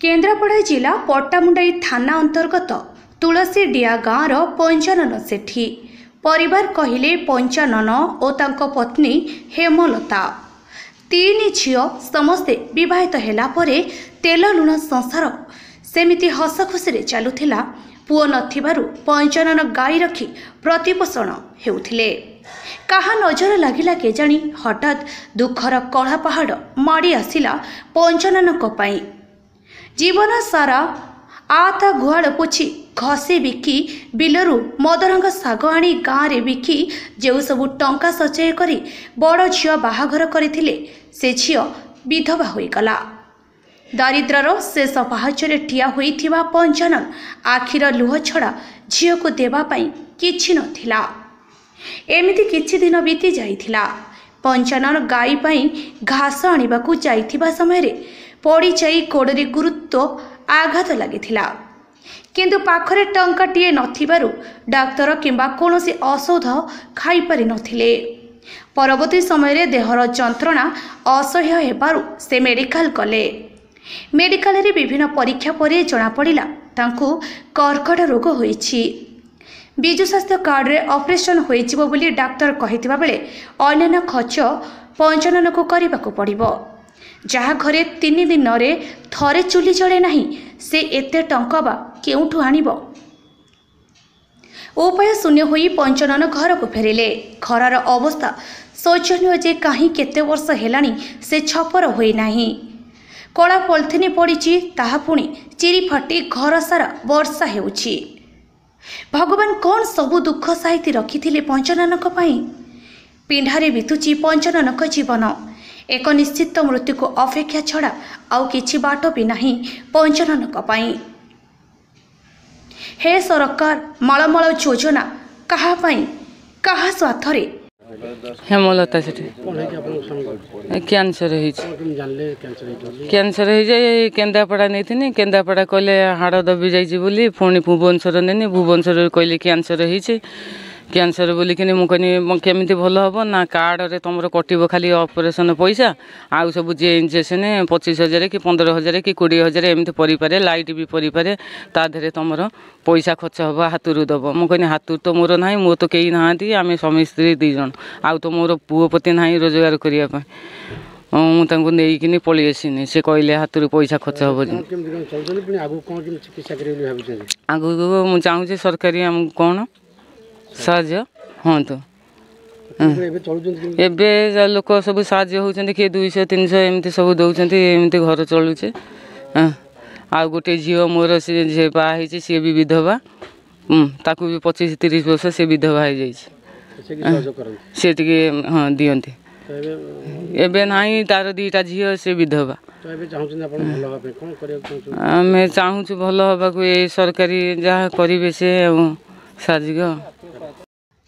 केन्द्रापड़ा जिला पट्टामुंडाई थाना अंतर्गत तुलसीडिया गाँवर पंचानन सेठी परिवार कहले पंचानन और तांको पत्नी हेमलता तीन झील समस्ते विवाहित होला परे तेल लुण संसार सेमिति हस खुशी चलुथिला। पुओ नथिबारु पंचानन गाई रखी प्रतिपोषण हेउथिले। कहा नजर लागिला केजाणी हठात दुखर कड़ा पहाड़ माड़ी आसिला पंचाननक पई। जीवन सारा आता गुहाल पोछि घसी बिकी बिलरू मदरंग साग आनी गाँव में बिकी जो सबू टंका सचय करी बड़ झील बाहाघर करथिले से झील विधवा होईगला। दारिद्रर शेष पाहाचरे ठिया होइथिबा पंचानन आखिर लुह छड़ा झील को देवा पाई किछि नथिला। एमिति किछि दिन बीती जाइथिला। पंचानन गाई पाई घास आनिबाकू जाइथिबा समय रे पड़ी जाई गोड़े गुरुत्व आघात लागिथिला। किंतु पाखरे टंकाटिए नथिबारु डाक्तर किंबा कोनोसी औषध खाई पारि नथिले। परवर्ती समय रे देहर जंत्रणा असह्य हेबारु से मेडिकल गले। मेडिकल रे विभिन्न परीक्षा परे जणा पड़िला तांकू कर्कट रोग होईछि। विजु स्वास्थ्य कार्ड रे ऑपरेशन होईजिबो बोली डाक्टर कहितिबा बेले अन्य खर्च पंचानन को करबाकू पड़िबो। जहाँ घरे 3 दिन रे थरे चुली जले नहीं से एते टंका बा केउठु आनिबो। उपाय शून्य होई पंचानन घर को फेरिले। घरर अवस्था शोचनीय जे कहीं केते वर्ष हेलानी से छपर होई नाही। कला पॉलिथिन पड़ी ताहा पुणी चिरी फाटी घर सारा वर्षा हेउछि। भगवान कौन सबु दुख साहित्य रखिथिले पंचाननक पई। पिंढारे बितुची पंचाननक जीवन। एक निश्चित मृत्यु को अपेक्षा छड़ा आउ किछि बाट भी नहीं पंचाननक पई। हे सरकार मालमाल योजना कहा पई कहा स्वार्थरे। हेमलता सेठी कैंसर कैंसर हो जाए केन्द्रापड़ा नहीं केन्द्रापड़ा कहले हाड़ दबी जाइए बोली पुणी भुवनेश्वर नेनी भुवनेश्वर कहले कैंसर हो कैंसर बोलिकिनी मुझे केमी भल हम ना कार्ड रे तुम कटो खाली ऑपरेशन पैसा आउ सब जे इंजेक्शन 25,000 कि 15,000 कि 20,000 एमती पड़े लाइट भी पड़े ता देहरे तुम पैसा खर्च हम हाथरू दब मुझे हाथ तो मोर ना मो तो कई ना आम स्वामी स्त्री 2 जन आउ तो मोर पुओ पति ना रोजगार करने मुझे पलि आसनी से कहले हाथ पैसा खर्च हम आगू मुझे चाहूँ सरकारी आम कौन साहाଯ୍ୟ हाँ तो एबे लोक सब साहाଯ୍य होउछन्ते किए 200-300 एमती सब दउछन्ते एमती घर चलुछे। आ गोटे झील मोर से जे बा ହେଇଛି सी भी विधवा ताकू भी 25-30 वर्ष से विधवा हो जाइए से टिके हाँ दियंती एबे नाही तार 2टा झील से विधवा आम चाहूँ भल हवा को सरकारी जहाँ करेंगे से साजिग।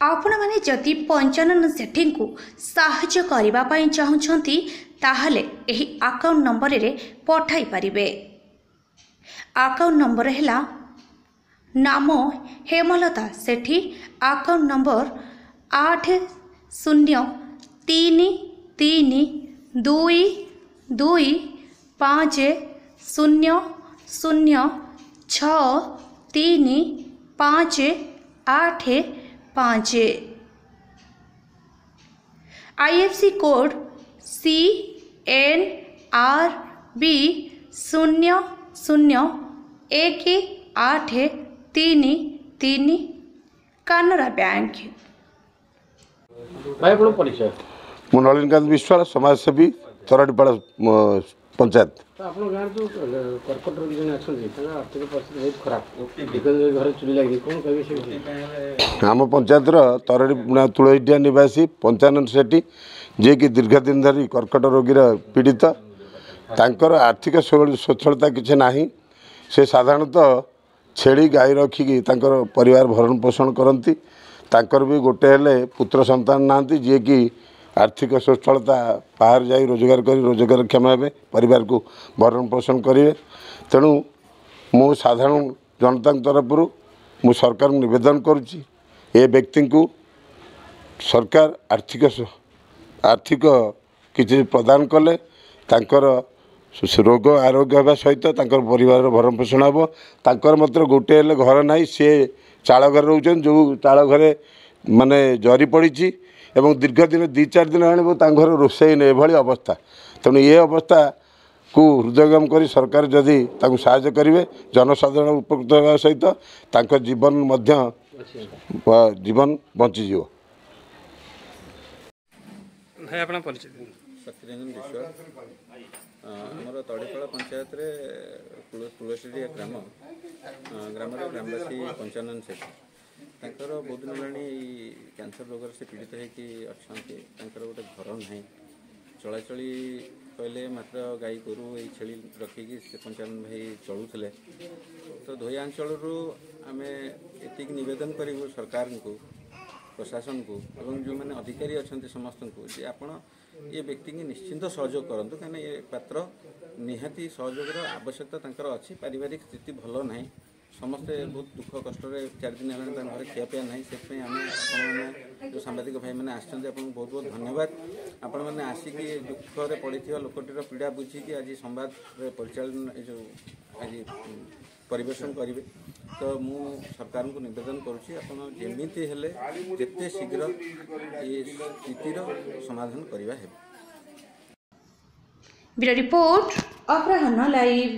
आपण माने जदि पंचानन सेठी को साहाय्य करिबा पई चाहुछंती ताहले एही अकाउंट नंबर रे पठाई परिबे। अकाउंट नंबर हैला नाम Hemlata Sethi account number 8032225063585 IFC code CNRB 001833 Canara bank. मु नलिनीकांत विश्वास समाजसेवी तोराडीपाड़ा पंचायत। कर्कट रोगी जन आर्थिक परिस्थिति बहुत खराब घर चुली लगी कौन कह आम पंचायत तोराडी तुलसीडिया निवासी पंचानन सेठी जे कि दीर्घ दिन धरी कर्कट रोगी पीड़ित तांकर आर्थिक स्वच्छलता किसी ना से साधारणतः छेड़ी गाई रखिकी परिवार भरण पोषण करती भी गोटे हेले पुत्र संतान ना जी कि आर्थिक स्वच्छलता बाहर जाई रोजगार कर रोजगारक्षम हे परिवार को भरण पोषण करेंगे। तेणु मु साधारण जनता तरफ मु सरकार निवेदन करुच्ची ए व्यक्ति को सरकार आर्थिक किसी प्रदान कले तांकर ରୋଗ ଆରୋଗ୍ୟ ହେବା ସହିତ ତାଙ୍କର ପରିବାରର ଭରଣ ପୋଷଣ ହେବ। ତାଙ୍କର ମାତ୍ର ଗୋଟିଏ ହେଲେ ଘର ନାହିଁ, ସେ ଚାଳ ଘରେ ରହୁଛନ୍ତି, ଯେଉଁ ଚାଳ ଘରେ ମାନେ ଜରି ପଡ଼ିଛି ଏବଂ ଦୀର୍ଘ ଦିନ 2-4 ଦିନ ଆଣିବ ତାଙ୍କ ଘର ରୋଷେଇ ନେଇ ଏଭଳି ଅବସ୍ଥା। ତେଣୁ ଏ ଅବସ୍ଥାକୁ ହୃଦୟଙ୍ଗମ କରି ସରକାର ଯଦି ତାଙ୍କୁ ସାହାଯ୍ୟ କରିବେ, ଜନସାଧାରଣ ଉପକୃତ ହେବା ସହିତ ତାଙ୍କ ଜୀବନ ମଧ୍ୟ ଜୀବନ ବଞ୍ଚିଯିବ। ଶକ୍ତିରଞ୍ଜନ ବିଶ୍ୱାଳ ଆମର ତଡ଼ିପାଳ ପଞ୍ଚାୟତରେ ତୁଳସୀଡ଼ିଆ ଗ୍ରାମରେ ଗ୍ରାମବାସୀ ପଞ୍ଚାନନ ସେଠୀ ତାଙ୍କର ବହୁତ ଦିନ ହେଲାଣି କ୍ୟାନ୍ସର ରୋଗରେ ସେ ପୀଡ଼ିତ ହେଇକି ଅଛନ୍ତି। ତାଙ୍କର ଗୋଟେ ଘର ନାହିଁ, ଚଳାଚଳି କହିଲେ ମାତ୍ର ଗାଈ ଗୋରୁ ଏଇ ଛେଳି ରଖିକି ସେ ପଞ୍ଚାନନ ଭାଇ ଚଳୁଥିଲେ। ତ ଧୋଇ ଅଞ୍ଚଳରୁ ଆମେ ଏତିକି ନିବେଦନ କରିବୁ ସରକାରଙ୍କୁ, ପ୍ରଶାସନକୁ ଏବଂ ଯେଉଁମାନେ ଅଧିକାରୀ ଅଛନ୍ତି ସମସ୍ତଙ୍କୁ ଯେ ଆପଣ ଏ ବ୍ୟକ୍ତିଙ୍କୁ ନିଶ୍ଚିନ୍ତ ସହଯୋଗ କରନ୍ତୁ, କାହିଁକିନା ଏ ପାତ୍ର ନିହାତି ସହଯୋଗର ଆବଶ୍ୟକତା ତାଙ୍କର ଅଛି। ପାରିବାରିକ ସ୍ଥିତି ଭଲ ନାହିଁ, ସମସ୍ତେ ବହୁତ ଦୁଃଖ କଷ୍ଟରେ 4 ଦିନ ହେଲାଣି ତାଙ୍କ ଘରେ ଖିଆପିଆ ନାହିଁ। ସେଥିପାଇଁ ଆମେ ଆପଣମାନେ ଯେଉଁ ସାମ୍ବାଦିକ ଭାଇମାନେ ଆସିଛନ୍ତି ଆପଣଙ୍କୁ ବହୁତ ବହୁତ ଧନ୍ୟବାଦ। ଆପଣମାନେ ଆସିକି ଦୁଃଖରେ ପଡ଼ିଥିବା ଲୋକଟିର ପୀଡ଼ା ବୁଝିକି ଆଜି ସମ୍ବାଦରେ ପରିଚାଳନା ଏ ଯେଉଁ ଆଜି ପରିବେଷଣ କରିବେ। ତ ମୁଁ ସରକାରଙ୍କୁ ନିବେଦନ କରୁଛି ଆପଣ ଯେମିତି ହେଲେ ଯେତେ ଶୀଘ୍ର ଏ ସ୍ଥିତିର ସମାଧାନ କରିବା ହେବ। ବ୍ୟୁରୋ ରିପୋର୍ଟ ଅପରାହ୍ନ ଲାଇଭ୍।